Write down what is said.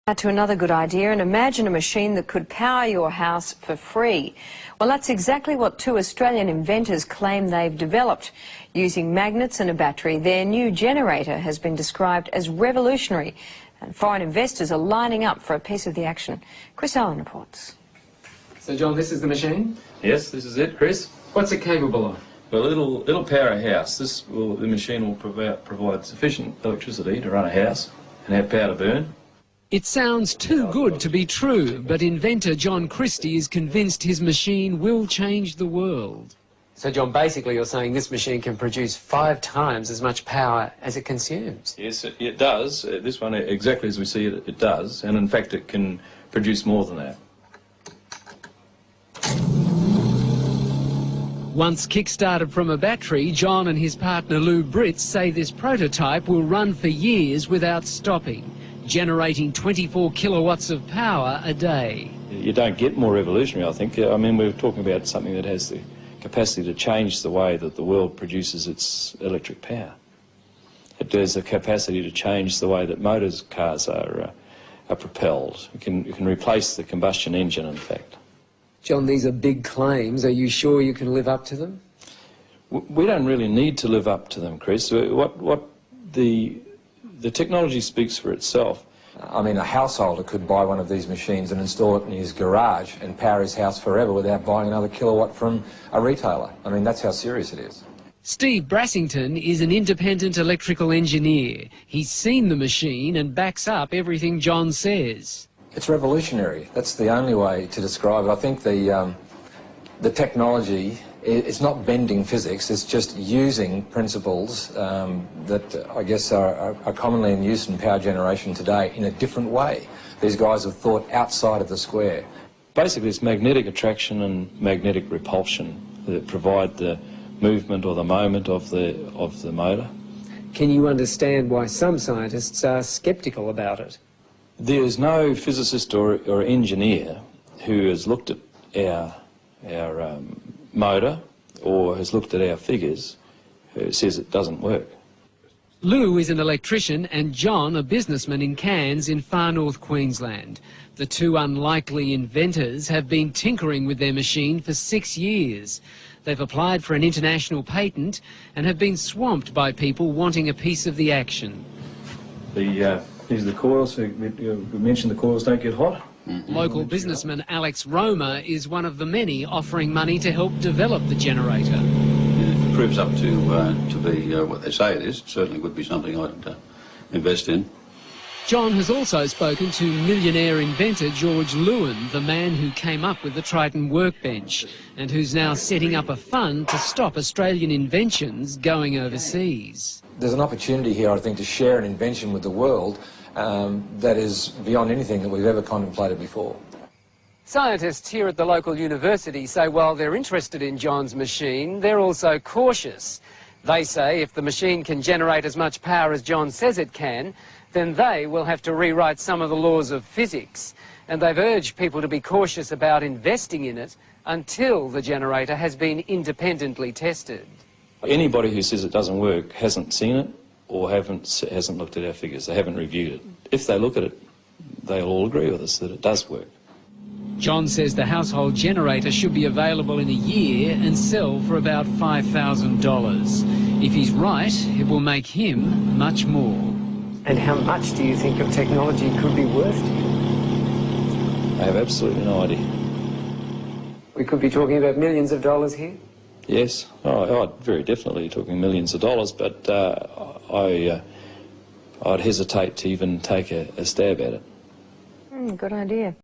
Now to another good idea, and imagine a machine that could power your house for free. Well, that's exactly what two Australian inventors claim they've developed. Using magnets and a battery, their new generator has been described as revolutionary, and foreign investors are lining up for a piece of the action. Chris Allen reports. So, John, this is the machine? Yes, this is it, Chris. What's it capable of? Well, it'll power a house. The machine will provide sufficient electricity to run a house and have power to burn. It sounds too good to be true, but inventor John Christie is convinced his machine will change the world. So, John, basically you're saying this machine can produce 5 times as much power as it consumes? Yes, it does. This one, exactly as we see it, it does. And in fact, it can produce more than that. Once kick-started from a battery, John and his partner Lou Britz say this prototype will run for years without stopping, generating 24 kilowatts of power a day. You don't get more revolutionary, I think. I mean, we're talking about something that has the capacity to change the way that the world produces its electric power. It has the capacity to change the way that cars are propelled. It can replace the combustion engine, in fact. John, these are big claims. Are you sure you can live up to them? We don't really need to live up to them, Chris. The technology speaks for itself. I mean, a householder could buy one of these machines and install it in his garage and power his house forever without buying another kilowatt from a retailer. I mean, that's how serious it is. Steve Brassington is an independent electrical engineer. He's seen the machine and backs up everything John says. It's revolutionary. That's the only way to describe it. I think the technology, it's not bending physics, it's just using principles that I guess are commonly in use in power generation today in a different way. These guys have thought outside of the square. Basically, it's magnetic attraction and magnetic repulsion that provide the movement or the moment of the motor. Can you understand why some scientists are sceptical about it? There's no physicist or engineer who has looked at our motor or has looked at our figures who says it doesn't work. Lou is an electrician and John a businessman in Cairns in far north Queensland. The two unlikely inventors have been tinkering with their machine for 6 years. They've applied for an international patent and have been swamped by people wanting a piece of the action. These are the coils. We mentioned the coils don't get hot. Local businessman Alex Roma is one of the many offering money to help develop the generator. If it proves up to be what they say it is, it certainly would be something I'd invest in. John has also spoken to millionaire inventor George Lewin, the man who came up with the Triton workbench, and who's now setting up a fund to stop Australian inventions going overseas. There's an opportunity here, I think, to share an invention with the world that is beyond anything that we've ever contemplated before. Scientists here at the local university say while they're interested in John's machine, they're also cautious. They say if the machine can generate as much power as John says it can, then they will have to rewrite some of the laws of physics. And they've urged people to be cautious about investing in it until the generator has been independently tested. Anybody who says it doesn't work hasn't seen it or hasn't looked at our figures. They haven't reviewed it. If they look at it, they'll all agree with us that it does work. John says the household generator should be available in a year and sell for about $5,000. If he's right, it will make him much more. And how much do you think of technology could be worth to you? I have absolutely no idea. We could be talking about millions of dollars here? Yes, very definitely talking millions of dollars, but I'd hesitate to even take a stab at it. Good idea.